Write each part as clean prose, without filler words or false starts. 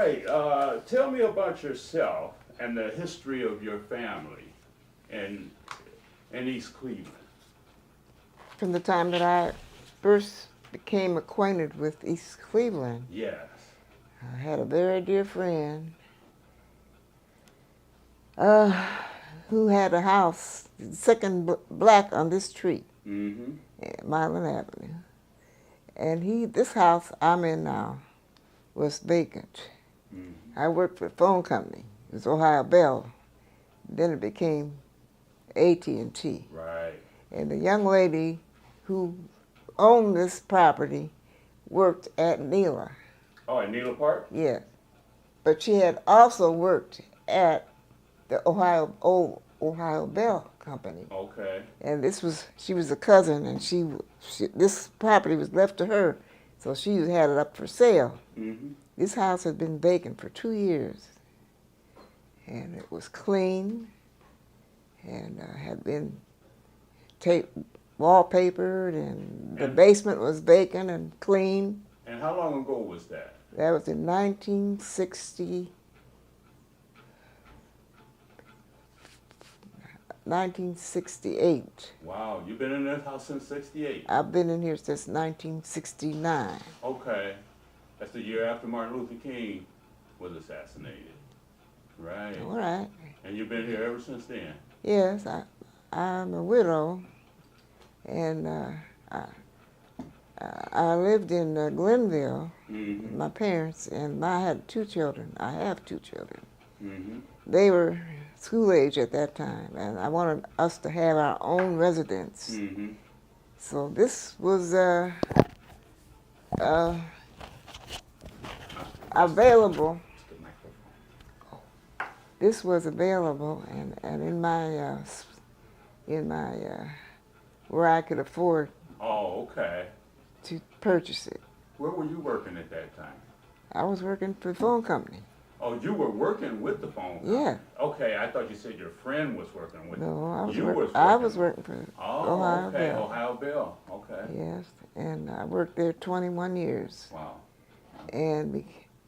right. Tell me about yourself and the history of your family in East Cleveland. From the time that I first became acquainted with East Cleveland, Yes. I had a very dear friend uh, who had a house, second black on this street, Mm-hmm. Milan Avenue. And this house I'm in now was vacant. Mm-hmm. I worked for a phone company. It was Ohio Bell. Then it became AT&T. Right. And the young lady who owned this property worked at Neela. Oh, at Needle Park? Yes. But she had also worked at the old Ohio Bell Company. Okay. And she was a cousin, and this property was left to her, so she had it up for sale. Mm-hmm. This house had been vacant for 2 years, and it was clean, and had been wallpapered, and the basement was vacant and clean. And how long ago was that? That was in 1968. Wow, you've been in this house since 68. I've been in here since 1969. Okay. That's the year after Martin Luther King was assassinated. Right. All right. And you've been here ever since then? Yes, I'm a widow, and I lived in Glenville Mm-hmm. with my parents, and I had 2 children. I have 2 children. Mm-hmm. They were school age at that time, and I wanted us to have our own residence. Mm-hmm. So this was available. This was available, and in my where I could afford Oh, okay. to purchase it. Where were you working at that time? I was working for the phone company. Oh, you were working with the phone company? Yeah. Okay, I thought you said your friend was working with No, I was, I was working for Oh, Ohio okay, Bell. Ohio Bell. Okay. Yes, and I worked there 21 years, Wow. and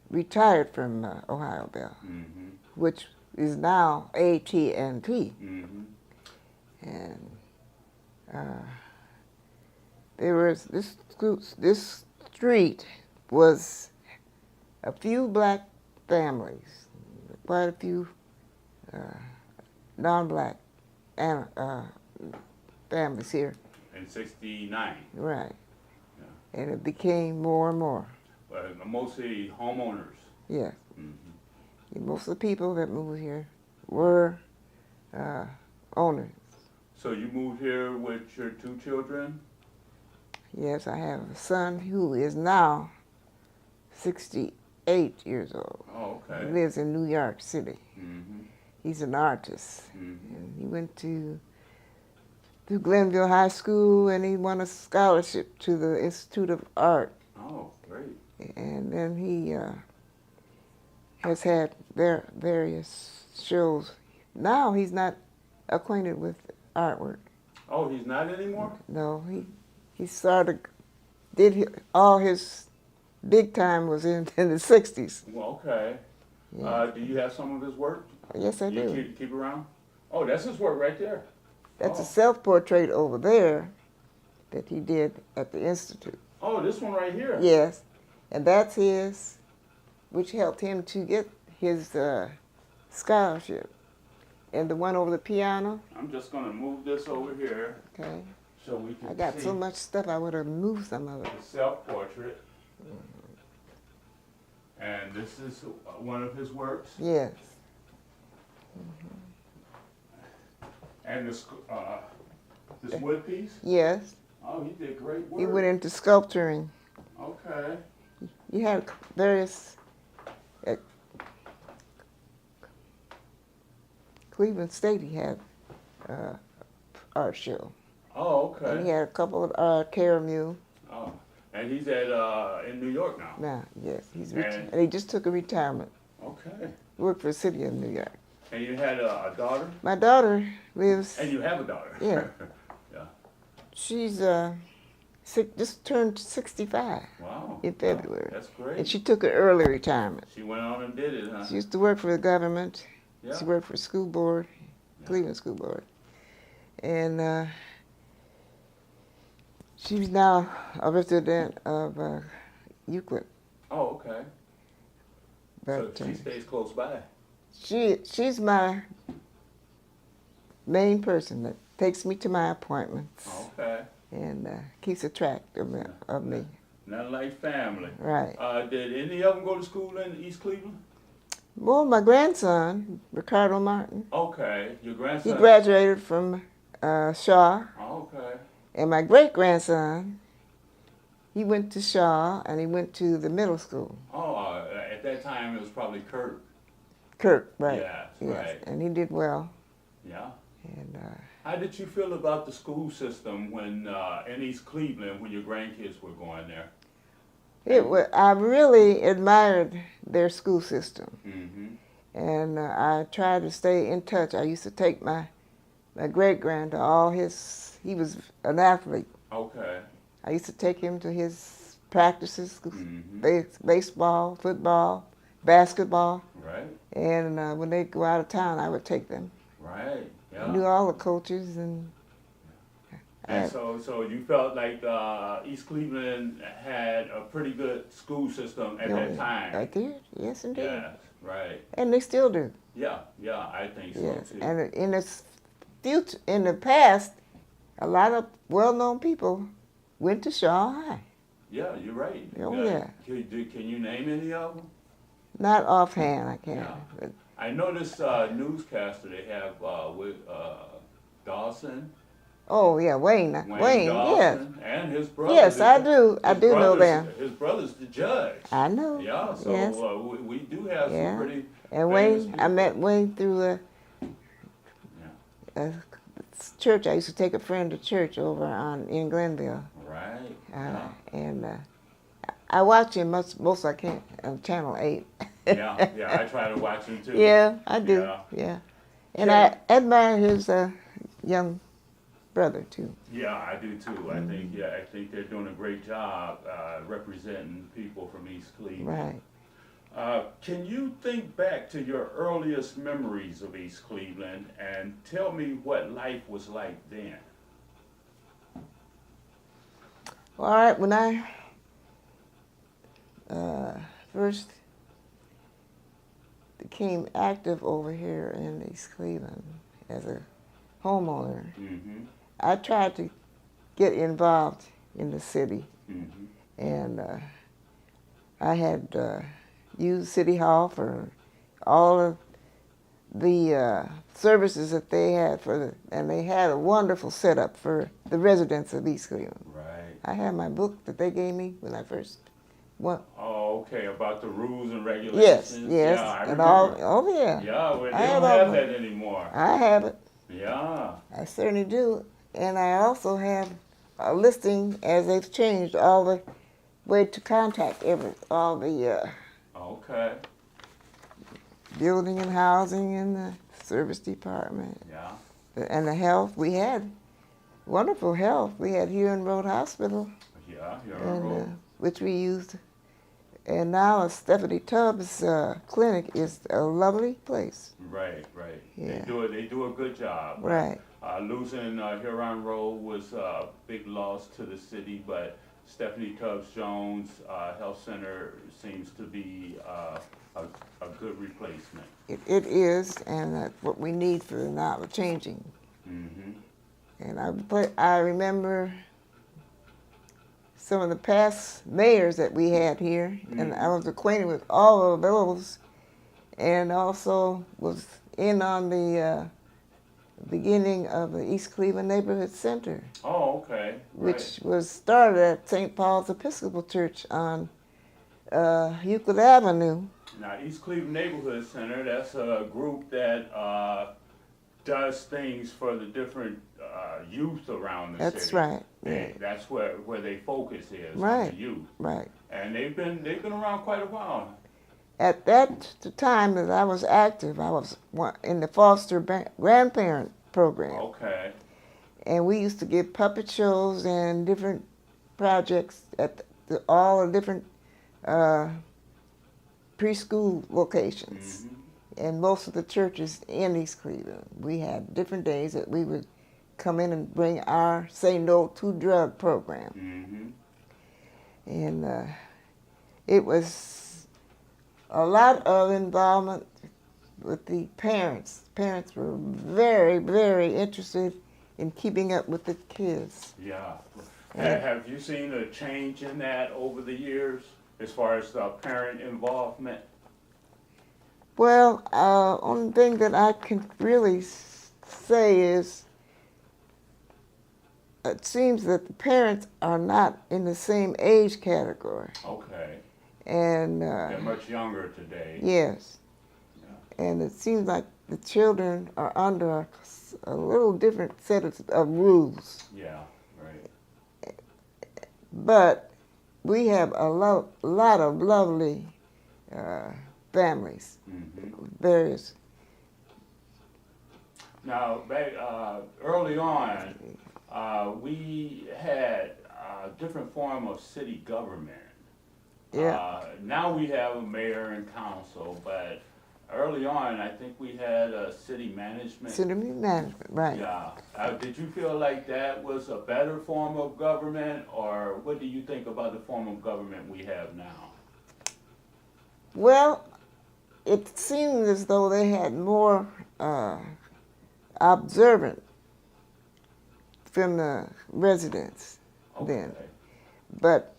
retired from Ohio Bell, Mm-hmm. which is now AT&T. Mm-hmm. And there was this street was a few black families, quite a few non-black families here. In 69. Right. Yeah. And it became more and more. But mostly homeowners. Yes. Mm-hmm. Most of the people that moved here were owners. So you moved here with your 2 children? Yes, I have a son who is now 68 years old. Oh, okay. He lives in New York City. Mm-hmm. He's an artist. Mm-hmm. And he went to Glenville High School, and he won a scholarship to the Institute of Art. Oh, great. And then he has had various shows. Now he's not acquainted with artwork. Oh, he's not anymore? No, he all his big time was in the 60s. Well, okay. Yeah. Do you have some of his work? Yes, I do. You keep around? Oh, that's his work right there. That's Oh. a self-portrait over there that he did at the Institute. Oh, this one right here. Yes, and that's his, which helped him to get his scholarship. And the one over the piano, I'm just going to move this over here okay. so we can I got see so much stuff I would have moved some of it. the self-portrait. And this is one of his works. Yes. And this wood piece. Yes. Oh, he did great work. He went into sculpturing. Okay. He had various Cleveland State. He had art show. Oh, And he okay. had a couple of Caramel. Oh, and he's at in New York now. Now, yes, And- and he just took a retirement. Okay. Worked for the city of New York. And you had a daughter, My daughter lives. and you have a daughter. Yeah. Yeah. She's just turned 65 Wow. in February. That's great. And she took an early retirement. She went on and did it, huh? She used to work for the government. Yeah. She worked for school board, Yeah. Cleveland School Board. And she's now a resident of Euclid. Oh, okay. But So she stays close by. she's my main person that takes me to my appointments Okay. and keeps a track of me. Not like family. Right. Did any of them go to school in East Cleveland? Well, my grandson, Ricardo Martin, Okay. Your he grandson? graduated from Shaw. Okay. And my great-grandson, he went to Shaw and he went to the middle school. Oh, at that time it was probably Kurt. Kirk, right. Yes, Yes. right. And he did well. Yeah. And How did you feel about the school system when in East Cleveland when your grandkids were going there? I really admired their school system. Mm-hmm. And I tried to stay in touch. I used to take my great-grand to all he was an athlete. Okay. I used to take him to his practices, Mm-hmm. baseball, football, basketball. Right. And when they'd go out of town, I would take them. Right. I knew Yeah. all the coaches and And so you felt like East Cleveland had a pretty good school system at that time. I did, yes indeed. Yes. Right. And they still do. Yeah. Yeah. I think Yes. so too. And in the past, a lot of well-known people went to Shaw High. Yeah, you're right. Oh, yeah. Can you name any of them? Not offhand, I can't. Yeah. But I know this newscaster they have with Dawson. oh yeah, Wayne, yes, Dawson, and his brother. yes, I do. I do know them. His brother's the judge. I know. Yeah, so Yes. we do have Yeah. some pretty And famous Wayne, I people. met Wayne through a church. I used to take a friend to church over in Glenville. Right. Yeah. And I watch him most I can on Channel 8. Yeah, yeah, I try to watch him too. Yeah, I do. Yeah. Yeah. And Okay. I admire his young brother too. Yeah, I do too. I think they're doing a great job representing people from East Cleveland. Right. Can you think back to your earliest memories of East Cleveland and tell me what life was like then? All right, when I first became active over here in East Cleveland as a homeowner, Mm-hmm. I tried to get involved in the city. Mm-hmm. And I had used City Hall for all of the services that they had and they had a wonderful setup for the residents of East Cleveland. Right. I have my book that they gave me when I first went. Oh, okay. About the rules and regulations. Yes, yes, Yeah, I and remember. oh yeah. Yeah, well, they I don't have have all that anymore. I have it. Yeah. I certainly do. And I also have a listing as they've changed all the way to contact all the Okay. building and housing and the service department Yeah. and the health. We had wonderful health. We had Huron Road Hospital, Yeah. You're on and the road. which we used. And now Stephanie Tubbs' clinic is a lovely place. Right. Right. Yeah. They do a good job. Right. Losing Huron Road was a big loss to the city, but Stephanie Tubbs Jones Health Center seems to be a good replacement. It is, and that's what we need for now the changing. Mm-hmm. And I remember some of the past mayors that we had here, and I was acquainted with all of those, and also was in on the beginning of the East Cleveland Neighborhood Center, Oh, okay. which was started at St. Paul's Episcopal Church on Euclid Avenue. Now, East Cleveland Neighborhood Center, that's a group that does things for the different youth around the That's city. right. Yeah. And that's where they focus is, on Right. the youth. Right. And they've been around quite a while. At that time that I was active, I was in the foster grandparent program. Okay. And we used to give puppet shows and different projects at all the different preschool locations. And most of the churches in East Cleveland, we had different days that we would come in and bring our Say No to Drug program. And it was a lot of involvement with the parents. Parents were very, very interested in keeping up with the kids. Yeah. Have you seen a change in that over the years as far as the parent involvement? Well, only thing that I can really say is it seems that the parents are not in the same age category. Okay. And they're much younger today. Yes. Yeah. And it seems like the children are under a little different set of rules. Yeah, right. But we have a lot of lovely families. Various. Now, early on, we had a different form of city government. Yeah. Now we have a mayor and council, but early on, I think we had a city management. City management, right. Yeah. Did you feel like that was a better form of government, or what do you think about the form of government we have now? Well, it seemed as though they had more observant from the residents then. But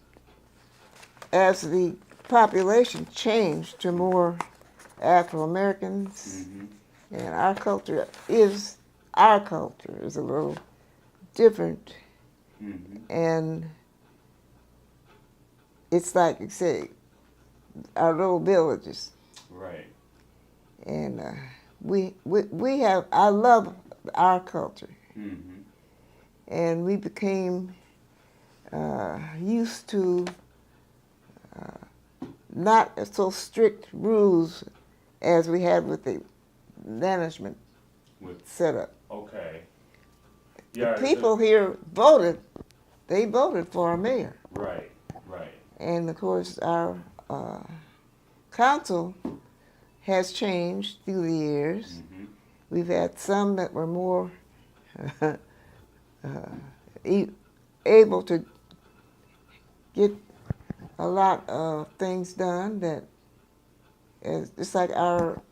as the population changed to more Afro-Americans, and our culture is a little different. And it's like you say, our little villages. Right. And I love our culture. And we became used to not so strict rules as we had with the management setup. Okay. Yeah, the people here voted. They voted for a mayor. Right, right. And of course, our council has changed through the years. We've had some that were more able to get a lot of things done that is just like our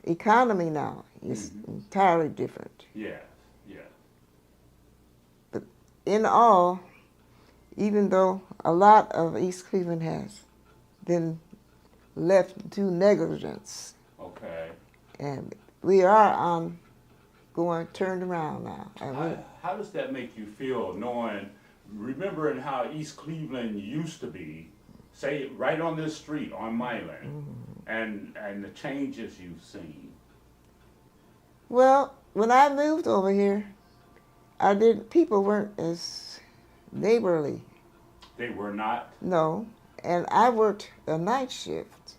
economy now is entirely different. Yeah, yeah. But in all, even though a lot of East Cleveland has been left to negligence. Okay. And we are turned around now. How does that make you feel, remembering how East Cleveland used to be, say right on this street on Milan, and the changes you've seen? Well, when I moved over here, people weren't as neighborly. They were not? No, and I worked a night shift.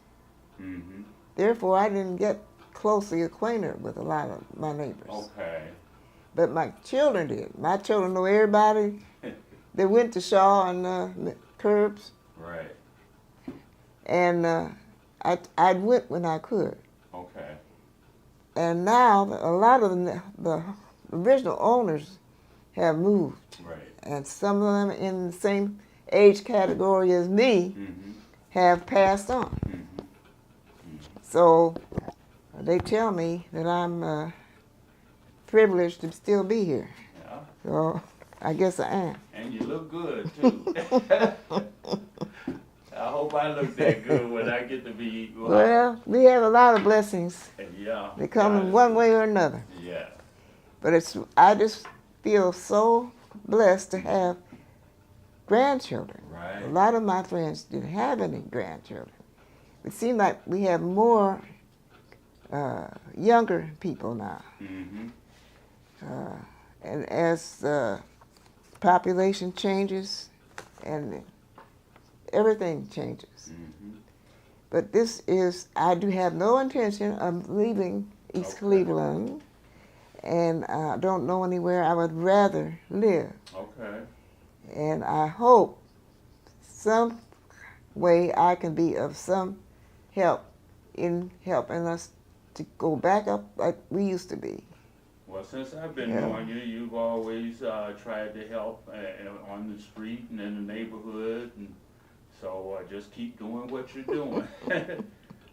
Therefore, I didn't get closely acquainted with a lot of my neighbors. Okay. But my children did. My children know everybody. They went to Shaw and Curbs. Right. And I went when I could. Okay. And now a lot of the original owners have moved. Right. And some of them in the same age category as me have passed on. So they tell me that I'm privileged to still be here. Yeah. So I guess I am. And you look good, too. I hope I look that good when I get to be... Well, we have a lot of blessings. Yeah. They come in one way or another. Yeah. But I just feel so blessed to have grandchildren. Right. A lot of my friends didn't have any grandchildren. It seems like we have more younger people now. And as the population changes and everything changes. But I do have no intention of leaving East Cleveland, and I don't know anywhere I would rather live. Okay. And I hope some way I can be of some help in helping us to go back up like we used to be. Well, since I've been Yeah. knowing you, you've always tried to help on the street and in the neighborhood, and so just keep doing what you're doing.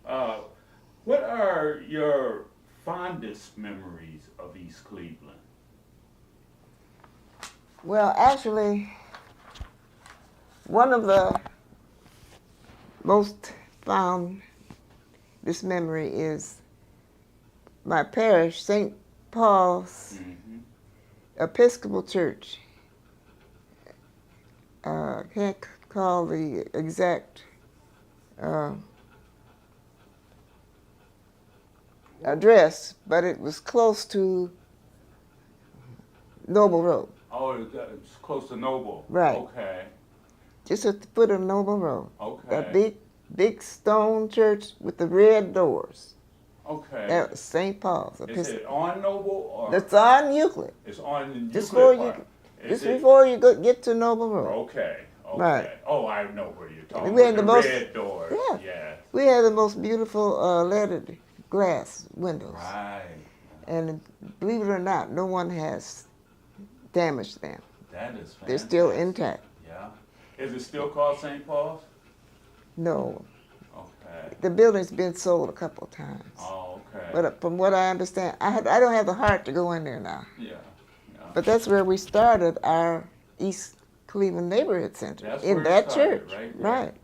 uh, what are your fondest memories of East Cleveland? Well, actually, one of the most fond this memory is my parish, St. Paul's Mm-hmm. Episcopal Church. Can't call the exact address, but it was close to Noble Road. Oh, it's close to Noble. Right. Okay. Just at the foot of Noble Road. Okay. That big stone church with the red doors. Okay. That was St. Paul's. Is it on Noble or? It's on Euclid. It's on Euclid Just before Park. before you get to Noble Road. Okay. Okay. Right. Oh, I know where you're talking We had about. the most- Red doors. Yeah. Yeah. We had the most beautiful leaded glass windows. Right. And believe it or not, no one has damaged them. That is fantastic. They're still intact. Yeah. Is it still called St. Paul's? No. Okay. The building's been sold a couple of times. Oh, okay. But from what I understand, I don't have the heart to go in there now. Yeah. Yeah. But that's where we started our East Cleveland Neighborhood Center. That's in where it that started, church. right there. Right.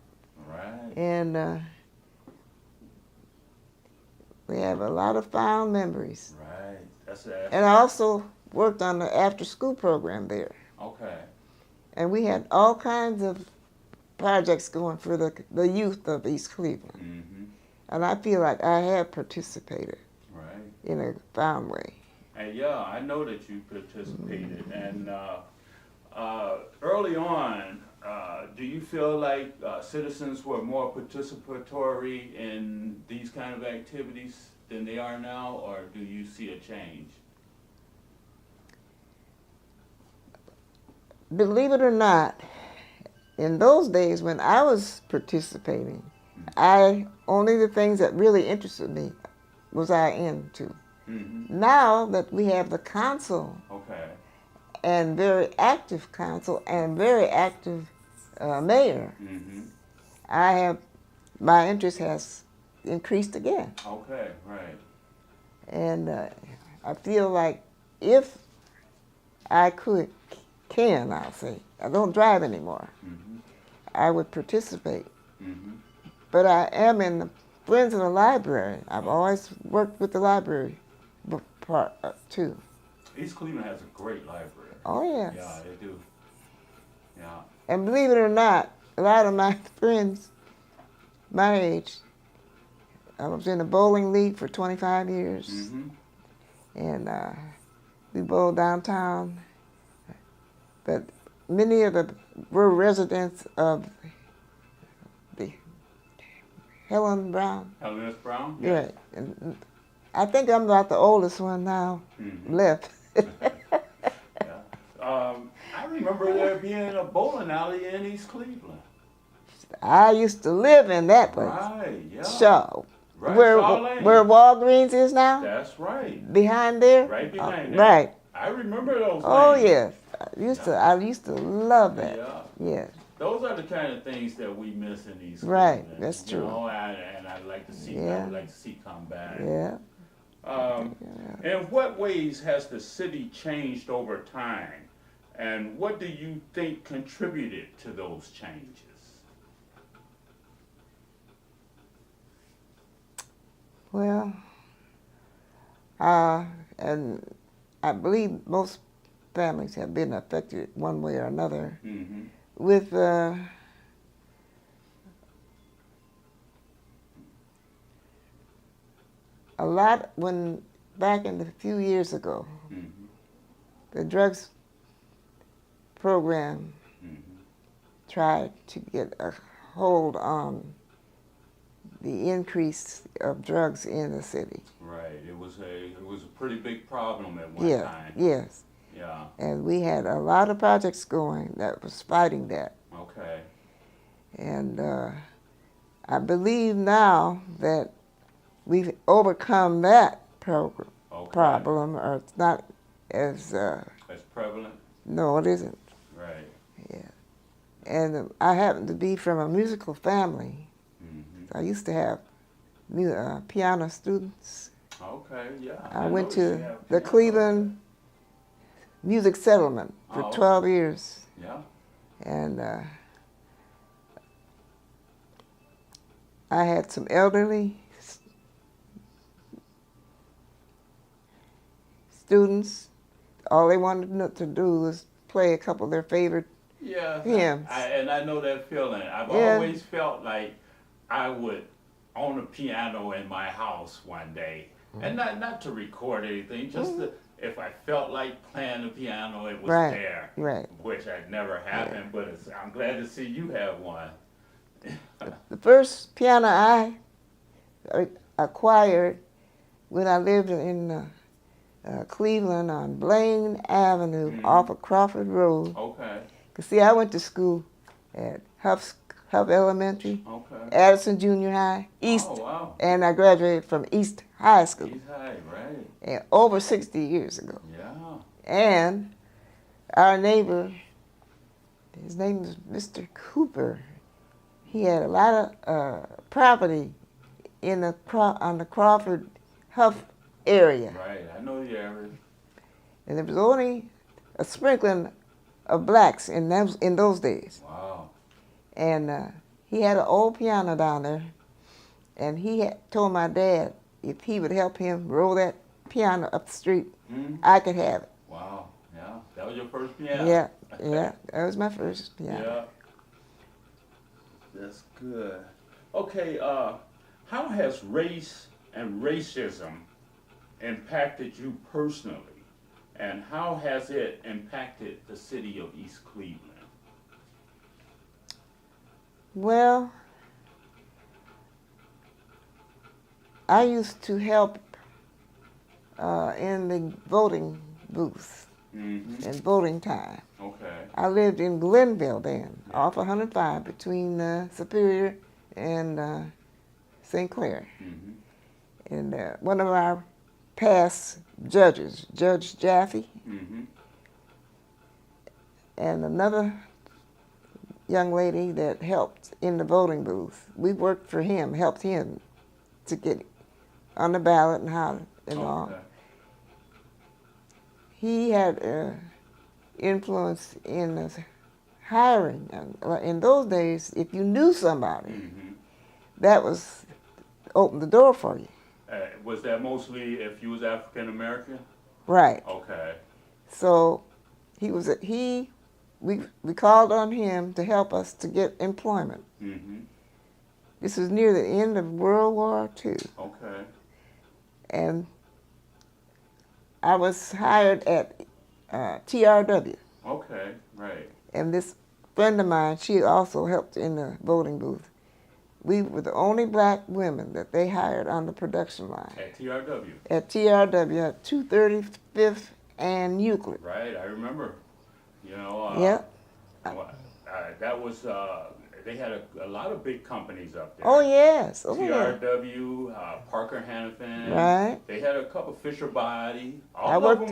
Right. And we have a lot of fond memories. Right. That's it. And I also worked on the after-school program there. Okay. And we had all kinds of projects going for the youth of East Cleveland. Mm-hmm. And I feel like I have participated Right. in a fond way. And yeah, I know that you participated. And early on, do you feel like citizens were more participatory in these kind of activities than they are now, or do you see a change? Believe it or not, in those days when I was participating, only the things that really interested me was I into. Mm-hmm. Now that we have the council, Okay. and very active council and very active mayor, Mm-hmm. my interest has increased again. Okay, right. And I feel like if I I'll say, I don't drive anymore, Mm-hmm. I would participate. Mm-hmm. But I am in the Friends of the Library. I've always worked with the library part too. East Cleveland has a great library. Oh, yes. Yeah, they do. Yeah. And believe it or not, a lot of my friends my age, I was in a bowling league for 25 years. Mm-hmm. And we bowled downtown. But many of them were residents of the Helen Brown. Helen S. Brown? Right. And I think I'm about the oldest one now Mm-hmm. left. Yeah. I remember there being a bowling alley in East Cleveland. I used to live in that place. Right, yeah. Shaw. Right, where Shaw Lane. where Walgreens is now? That's right. Behind there? Right behind there. Right. I remember those Oh, lanes. yes. I used to love that. Yeah. Yes. Those are the kind of things that we miss in East Right, Cleveland. that's You true. know, and I'd like to see. I Yeah. would like to see come back. Yeah. In what ways has the city changed over time, and what do you think contributed to those changes? Well, and I believe most families have been affected one way or another Mm-hmm. with a lot back in a few years ago, Mm-hmm. the drugs program Mm-hmm. tried to get a hold on the increase of drugs in the city. Right. It was a pretty big problem at one Yeah, time. yes. Yeah. Yeah. And we had a lot of projects going that was fighting that. Okay. And I believe now that we've overcome that problem, or it's not as... as prevalent? No, it isn't. Right. Yeah. And I happen to be from a musical family. Mm-hmm. I used to have piano students. Okay, yeah. I went noticed to you have the piano. Cleveland Music Settlement for 12 years. Yeah. And I had some elderly students. All they wanted to do was play a couple of their favorite hymns. And I know that feeling. I've Yeah. always felt like I would own a piano in my house one day. And not to record anything, just to, if I felt like playing the piano, it was there. Right. Which had never happened, but I'm glad to see you have one. The first piano I acquired when I lived in Cleveland on Blaine Avenue off of Crawford Road. Okay. Cause see, I went to school at Huff Elementary, Okay. Addison Junior High, East, Oh, wow. and I graduated from East High School. East High, right. And over 60 years ago. Yeah. And our neighbor, his name was Mr. Cooper. He had a lot of property on the Crawford Huff area. Right, I know the area. And there was only a sprinkling of blacks in those days. Wow. And he had an old piano down there, and he had told my dad if he would help him roll that piano up the street, I could have it. Wow, yeah, that was your first piano. Yeah, that was my first piano. Yeah, that's good. Okay, how has race and racism impacted you personally, and how has it impacted the city of East Cleveland? Well, I used to help in the voting booth in voting time. Okay. I lived in Glenville then, off 105 between Superior and St. Clair. And one of our past judges, Judge Jaffe, and another young lady that helped in the voting booth. We worked for him, helped him to get on the ballot and how and all. He had influence in hiring. In those days, if you knew somebody, that was opened the door for you. Was that mostly if you was African American? Right. Okay. So we called on him to help us to get employment. This was near the end of World War II. Okay. And I was hired at TRW. Okay, right. And this friend of mine, she also helped in the voting booth. We were the only black women that they hired on the production line. At TRW? At TRW, at 235th and Euclid. Right, I remember. You know, that was, they had a lot of big companies up there. Oh, yes. Oh, TRW, Parker Hannafin. Right. They had a couple, Fisher Body. I worked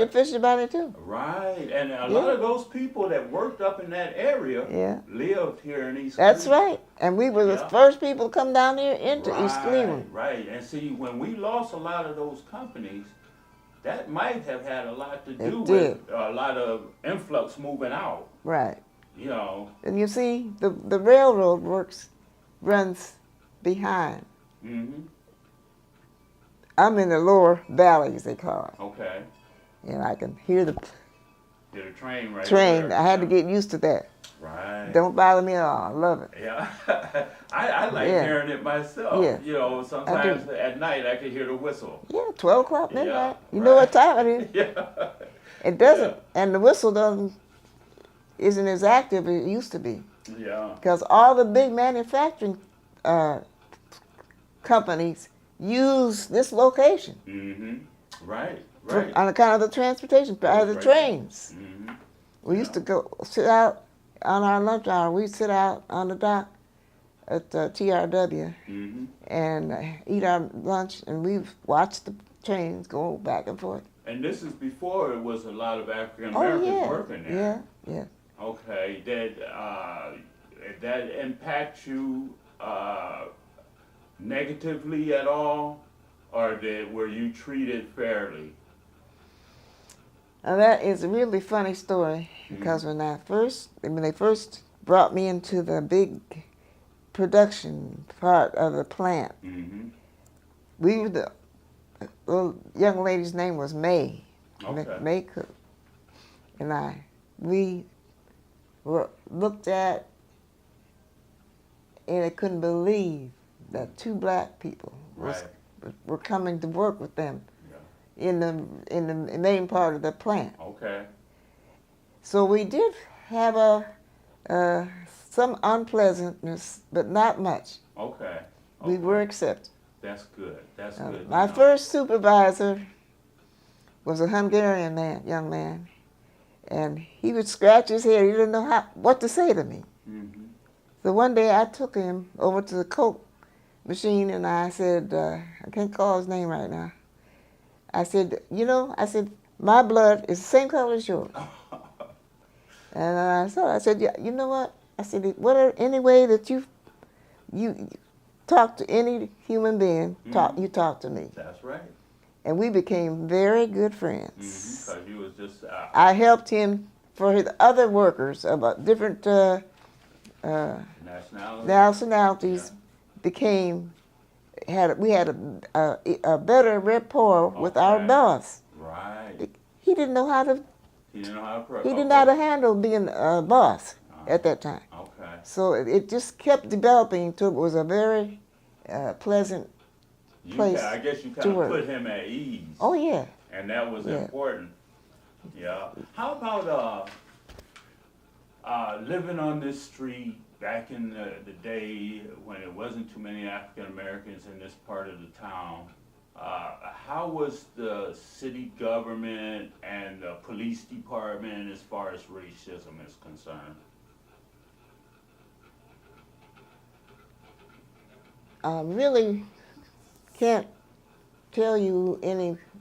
at Fisher Body too. Right, and a lot of those people that worked up in that area lived here in East Cleveland. That's right. And we were the first people to come down here into East Cleveland. Right, and see, when we lost a lot of those companies, that might have had a lot to do with a lot of influx moving out. Right. You know. And you see, the railroad runs behind. I'm in the lower valley, as they call it. Okay. And I can hear the train right train. there. I had to get used to that. Right. Don't bother me at all. I love it. Yeah. I like hearing it myself. Yeah. You know, sometimes at night I can hear the whistle. Yeah, 12 o'clock midnight. Yeah, you know what time it is. Yeah. It doesn't, and the whistle isn't as active as it used to be. Yeah. Because all the big manufacturing companies use this location. Right. Right. on account of the transportation, the Right. trains. Mm-hmm. We used to go sit out on our lunch hour. We'd sit out on the dock at TRW Mm-hmm. and eat our lunch, and we watched the trains go back and forth. And this is before it was a lot of African Oh Americans yeah, working there. yeah. Okay, did that impact you negatively at all, or were you treated fairly? Now that is a really funny story because when they first brought me into the big production part of the plant, Mm-hmm. we were the little young lady's name was May, Okay. May Cook, and we were looked at, and I couldn't believe that two black people were coming to work with them in the main part of the plant. Okay. So we did have some unpleasantness, but not much. Okay. We were accepted. That's good. That's good. My first supervisor was a Hungarian young man, and he would scratch his head. He didn't know what to say to me. Mm-hmm. So one day I took him over to the Coke machine, and I said, I can't call his name right now. I said, my blood is the same color as yours. And I said, yeah, you know what? I said, any way that you talk to any human being, you talk to me. That's right. And we became very good friends. Because you was just. I helped him for his other workers about different nationalities. We had a better rapport with our boss. Right. He didn't know how to. He didn't know how to. He didn't know how to handle being a boss at that time. Okay. So it just kept developing until it was a very pleasant place. I guess you kind of put him at ease. Oh yeah. And that was important. Yeah. How about living on this street back in the day when there wasn't too many African Americans in this part of the town? How was the city government and the police department as far as racism is concerned? Really can't tell you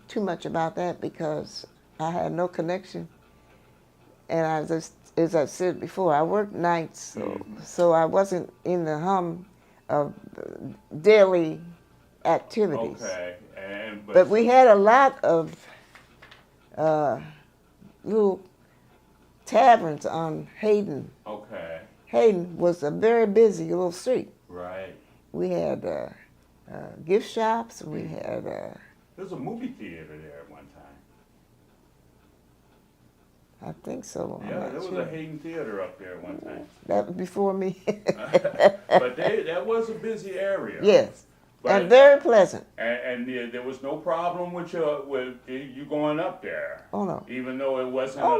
too much about that because I had no connection. And as I said before, I worked nights, so I wasn't in the hum of daily activities. Okay. But we had a lot of little taverns on Hayden. Okay. Hayden was a very busy little street. Right. We had gift shops. We had. There was a movie theater there at one time. I think so. Yeah, there was a Hayden Theater up there at one time. That was before me. But that was a busy area. Yes, and very pleasant. And there was no problem with you going up there. Oh no. Even though it wasn't. Oh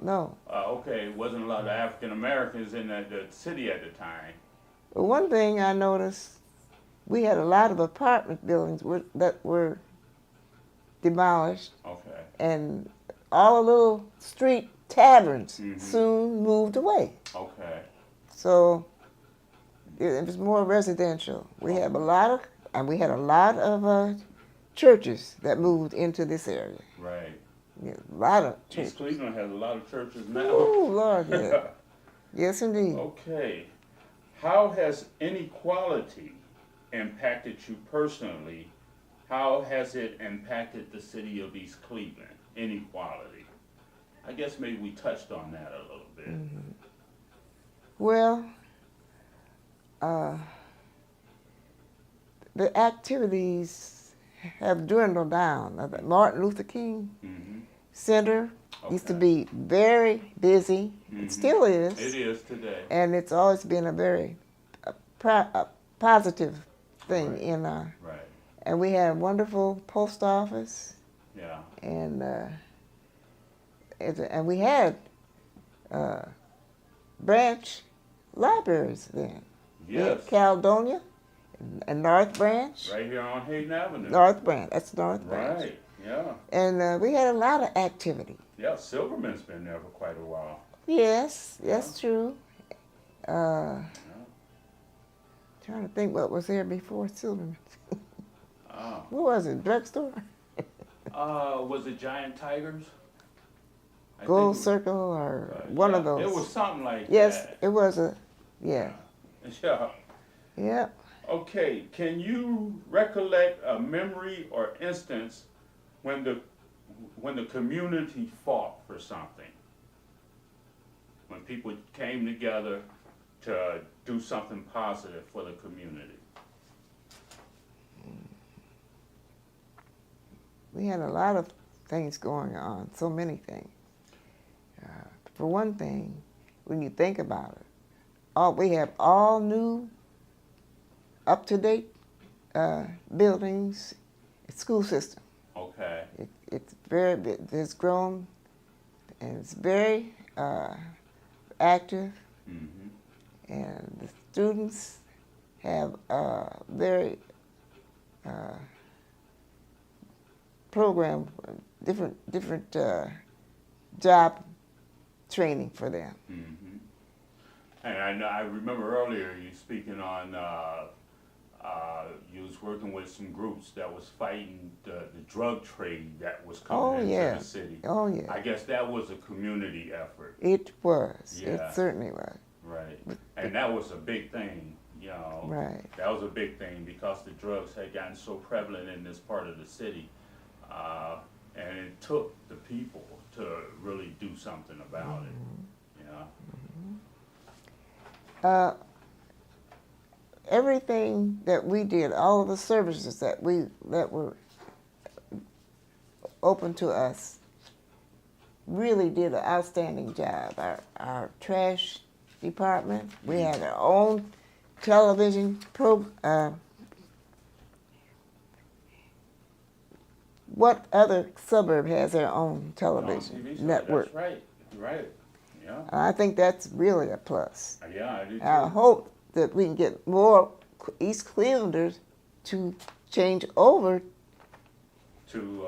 no. Okay, it wasn't a lot of African Americans in the city at the time. But one thing I noticed, we had a lot of apartment buildings that were demolished. Okay. And all the little street taverns soon moved away. Okay. So it was more residential. We had a lot of churches that moved into this area. Right. Yeah, a lot of churches. East Cleveland has a lot of churches now. Oh Lord, yeah. Yes, indeed. Okay. How has inequality impacted you personally? How has it impacted the city of East Cleveland? Inequality. I guess maybe we touched on that a little bit. Mm-hmm. Well, the activities have dwindled down. The Martin Luther King Center used to be very busy. It still is. It is today. And it's always been a very positive thing in our. Right. And we had a wonderful post office. Yeah. And we had branch libraries then. Yes. We had Caledonia and North Branch. Right here on Hayden Avenue. North Branch. That's North Branch. Right. Yeah. And we had a lot of activity. Yeah, Silverman's been there for quite a while. Yes, Yeah. that's true. Yeah. Trying to think what was there before Silverman. Oh. What was it? Drugstore? Was it Giant Tigers? I Gold think Circle or one yeah, of those? It was something like yes, that. it was a, yeah. Yeah. Yeah. Okay, can you recollect a memory or instance when the community fought for something? When people came together to do something positive for the community? We had a lot of things going on, so many things. For one thing, when you think about it, we have all new, up-to-date buildings, school system. Okay. It's grown, and it's very active, Mm-hmm. and the students have very program, different job training for them. Mm-hmm. And I remember earlier you speaking on you was working with some groups that was fighting the drug trade that was coming into the city. Oh yeah. I guess that was a community effort. It was. Yeah. It certainly was. Right. And that was a big thing, you know. Right. That was a big thing because the drugs had gotten so prevalent in this part of the city. And it took the people to really do something about it. Yeah. Everything that we did, all of the services that were open to us, really did an outstanding job. Our trash department, we had our own television what other suburb has their own television TV show, network? That's right. Right. Yeah. I think that's really a plus. Yeah, I do too. I hope that we can get more East Clevelanders to change over to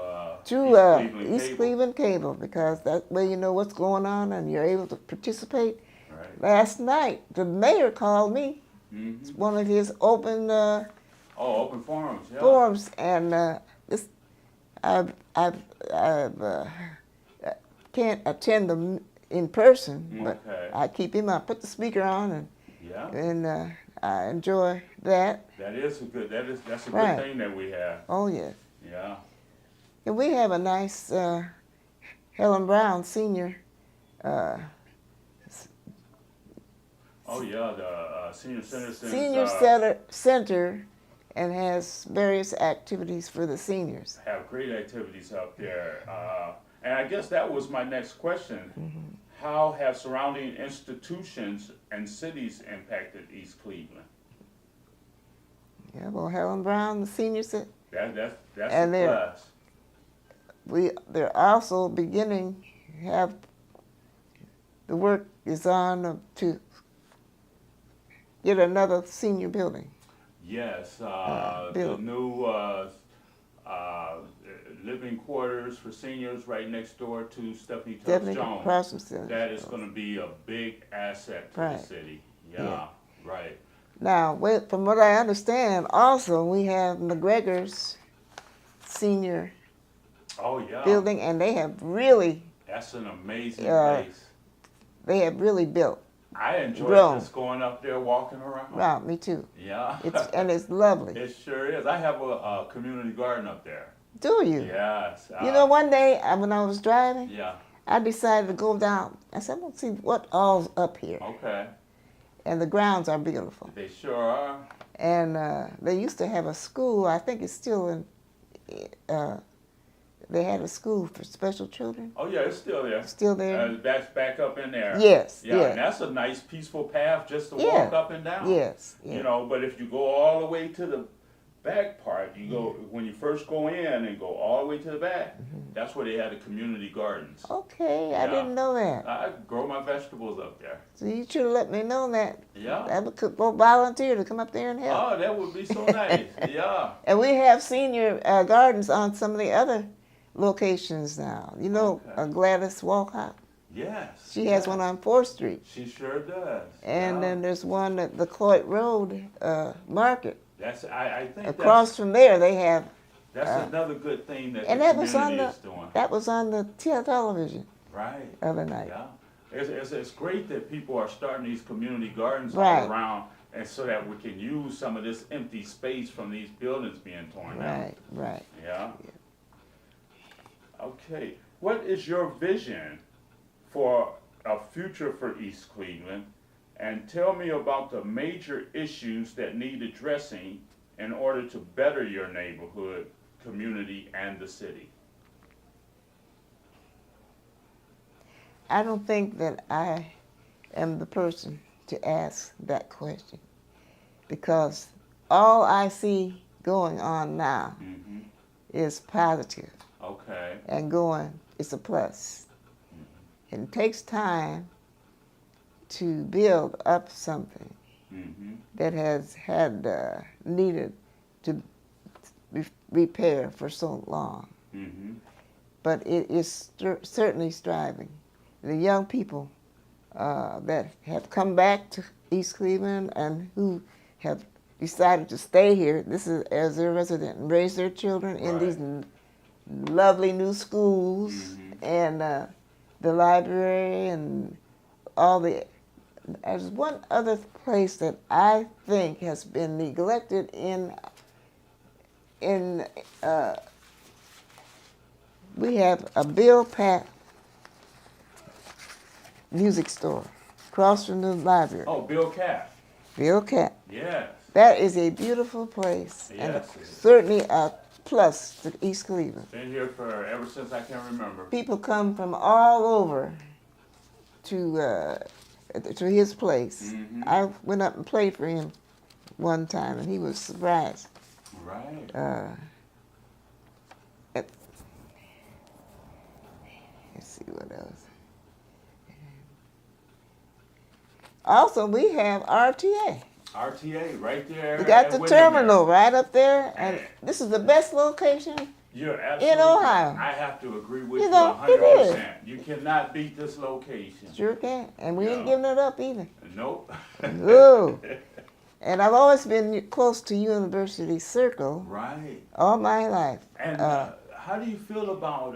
East Cleveland Cable, because that way you know what's going on and you're able to participate. Right. Last night, the mayor called me. Mm-hmm. It's one of his open open forums. Yeah. forums, and I can't attend them in person, but Okay. I keep him. I put the speaker on, Yeah. and I enjoy that. That's a good Right. thing that we have. Oh yes. Yeah. And we have a nice Helen Brown Senior. Oh yeah, the senior citizens. Senior center, and has various activities for the seniors. Have great activities up there, and I guess that was my next question. Mm-hmm. How have surrounding institutions and cities impacted East Cleveland? Yeah, well, Helen Brown, the senior center. That's And a plus. They're also beginning, have, the work is on to get another senior building. Yes, the built. new living quarters for seniors right next door to Stephanie Tubbs Jones. Process. That is going to be a big asset to Right. the city. Yeah, right. Now, from what I understand, also we have McGregor's senior Oh yeah. building, and they have really, That's an amazing place. built. I enjoy grown. just going up there, walking around. Wow, me too. Yeah. And it's lovely. It sure is. I have a community garden up there. Do you? Yes. You know, one day when I was driving, Yeah. I decided to go down. I said, let's see what all's up here. Okay. And the grounds are beautiful. They sure are. And they used to have a school. I think it's still in. They had a school for special children. Oh yeah, it's still there. Still there. That's back up in there. Yes. Yeah, Yeah. and that's a nice peaceful path just to Yeah. walk up and down. Yes. Yeah. You know, but if you go all the way to the back part, you go when you first go in and go all the way to the back. That's where they had the community gardens. Okay, I Yeah. didn't know that. I grow my vegetables up there. So you should have let me know that. Yeah. I would go volunteer to come up there and help. Oh, that would be so nice. Yeah. And we have senior gardens on some of the other locations now. You know, Okay. Gladys Walcott. Yes. She has yes. one on 4th Street. She sure does. And yeah. then there's one at the Cloyd Road Market. I think Across from there, they have. that's another good thing that And the that was on community the is doing. that was on the television Right. the other night. Yeah. It's great that people are starting these community gardens Right. all around, and so that we can use some of this empty space from these buildings being torn down. Right, right. Yeah. Okay. What is your vision for a future for East Cleveland? And tell me about the major issues that need addressing in order to better your neighborhood, community, and the city. I don't think that I am the person to ask that question, because all I see going on now Mm-hmm. is positive Okay. and going, it's a plus. And it takes time to build up something Mm-hmm. that has had needed to repair for so long. Mm-hmm. But it is certainly striving. The young people that have come back to East Cleveland and who have decided to stay here, this is as their resident, and raise their children in Right. these lovely new schools, Mm-hmm. and the library and all the. There's one other place that I think has been neglected we have a Bill Pat music store across from the library. Oh, Bill Cash. Bill Cat. Yes. That is a beautiful place, and Yes, it is. certainly a plus to East Cleveland. Been here for ever since I can remember. People come from all over to his place. Mhm. I went up and played for him one time, and he was surprised. Right. Let's see what else. Also, we have RTA. RTA right there. We got at the Windermere. terminal right up there, and this is the best location. You're absolutely. Ohio. I have to agree with You you know, it 100%. You cannot beat this location. Sure can, and we ain't Yeah. giving it up either. Nope. Ooh. And I've always been close to University Circle Right. all my life. And how do you feel about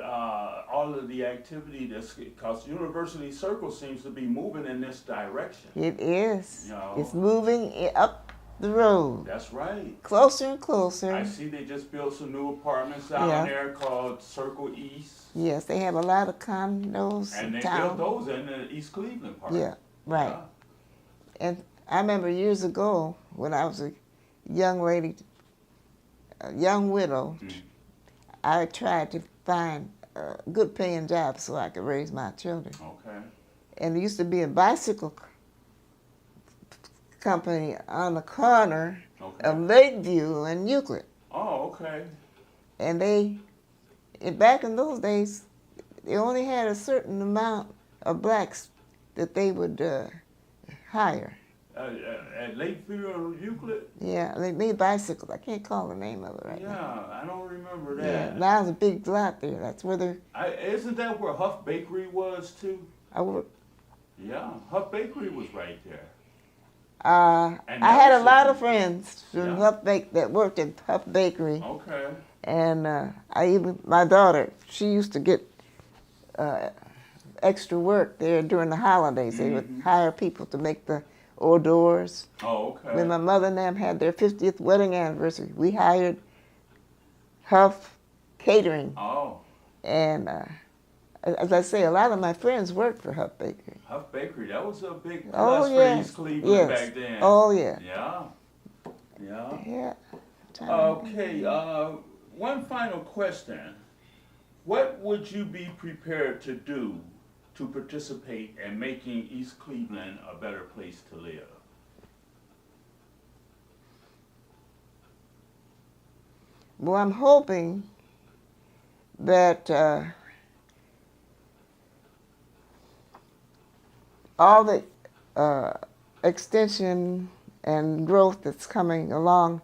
all of the activity that's, because University Circle seems to be moving in this direction. It is. No. It's moving up the road, That's right. closer and closer. I see they just built some new apartments down Yeah. there called Circle East. Yes, they have a lot of condos And in they town. built those in the East Cleveland part. Yeah, right. Yeah. And I remember years ago when I was a young lady, a young widow, Mm. I tried to find a good paying job so I could raise my children. Okay. And there used to be a bicycle company on the corner Okay. of Lakeview and Euclid. Oh, okay. And back in those days, they only had a certain amount of blacks that they would hire. At Lakeview or Euclid? Yeah, they made bicycles. I can't call the name of it right Yeah, now. I don't remember Yeah, that. now there's a big lot there. That's where they're. Isn't that where Huff Bakery was too? I work. Yeah, Huff Bakery was right there. And I had that a was lot a- of friends from Yeah. that worked at Huff Bakery, Okay. and my daughter, she used to get extra work there during the holidays. They would hire people to make the hors d'oeuvres. Oh, okay. When my mother and them had their 50th wedding anniversary, we hired Huff Catering, Oh, and as I say, a lot of my friends worked for Huff Bakery. Huff Bakery, that was a big Oh, plus yes. for East Cleveland Yes. back then. Oh, yeah. Yeah. Yeah. Yeah. Okay, one final question. What would you be prepared to do to participate in making East Cleveland a better place to live? Well, I'm hoping that all the extension and growth that's coming along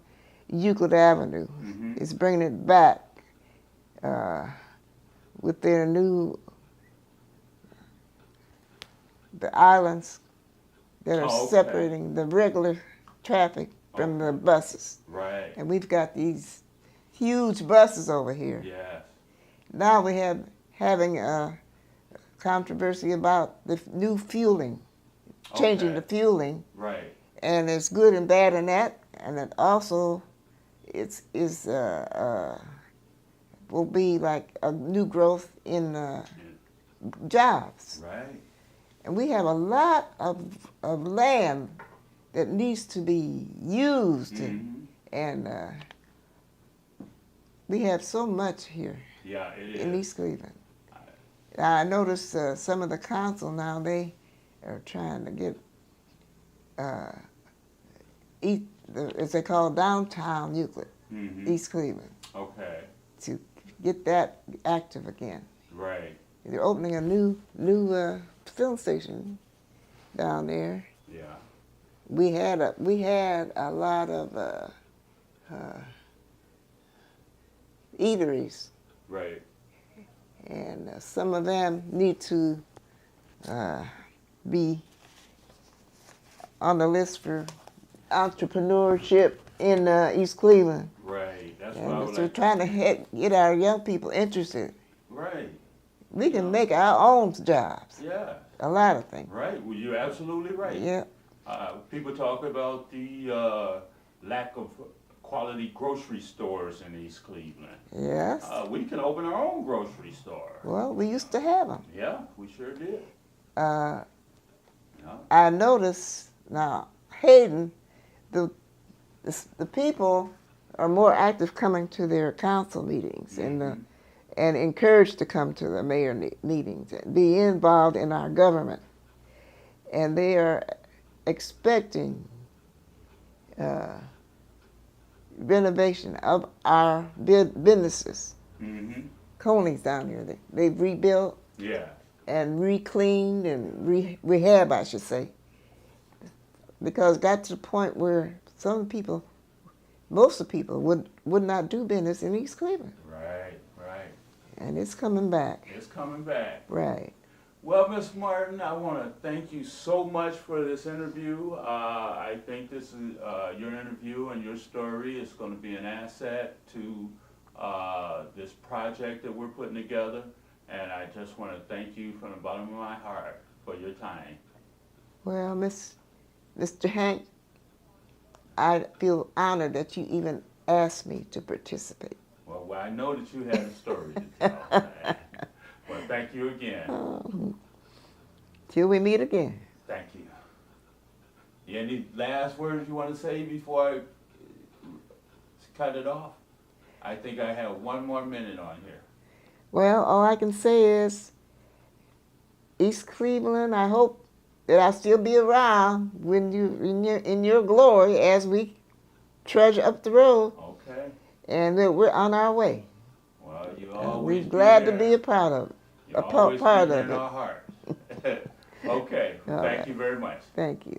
Euclid Avenue is bringing it back with their the islands that are Oh, okay. separating the regular traffic from the buses. Right. And we've got these huge buses over here. Yes. Now we have having a controversy about the new fueling, changing the fueling, Right. and there's good and bad in that. And it also will be like a new growth in jobs. Right. And we have a lot of land that needs to be used, Mm-hmm. and we have so much here Yeah, it in is. East Cleveland. I noticed some of the council now, they are trying to get as they call downtown Euclid, Mm-hmm. East Cleveland, Okay. to get that active again. Right. They're opening a new film station down there. Yeah. We had a lot of eateries, Right. and some of them need to be on the list for entrepreneurship in East Cleveland. Right. That's what I And would so we're like. trying to get our young people interested. Right. We can make our own jobs, Yeah. a lot of things. Right. Well, you're absolutely right. Yeah, People talk about the lack of quality grocery stores in East Cleveland. yes. We can open our own grocery store. Well, we used to have them. Yeah, we sure did. Uh, Yeah. I noticed now, Hayden, the people are more active coming to their council meetings Mhm. and encouraged to come to the mayor meetings and be involved in our government. And they are expecting renovation of our businesses. Mm-hmm. Coney's down here, they've rebuilt Yeah. and re-cleaned and rehab, I should say. Because it got to the point where most of the people would not do business in East Cleveland. Right. Right. And it's coming back. It's coming back. Right. Well, Ms. Martin, I want to thank you so much for this interview. I think this is your interview and your story is going to be an asset to this project that we're putting together. And I just want to thank you from the bottom of my heart for your time. Well, Mr. Hank, I feel honored that you even asked me to participate. Well, I know that you had a story to tell. Well, thank you again. Till we meet again. Thank you. Any last words you want to say before I cut it off? I think I have 1 more minute on here. Well, all I can say is, East Cleveland, I hope that I'll still be around when in your glory as we trudge up the road, Okay. and that we're on our way. Well, you And always we're glad to there. be a part of it. You a always part be there of in it. our heart. Okay. All Thank right. you very much. Thank you.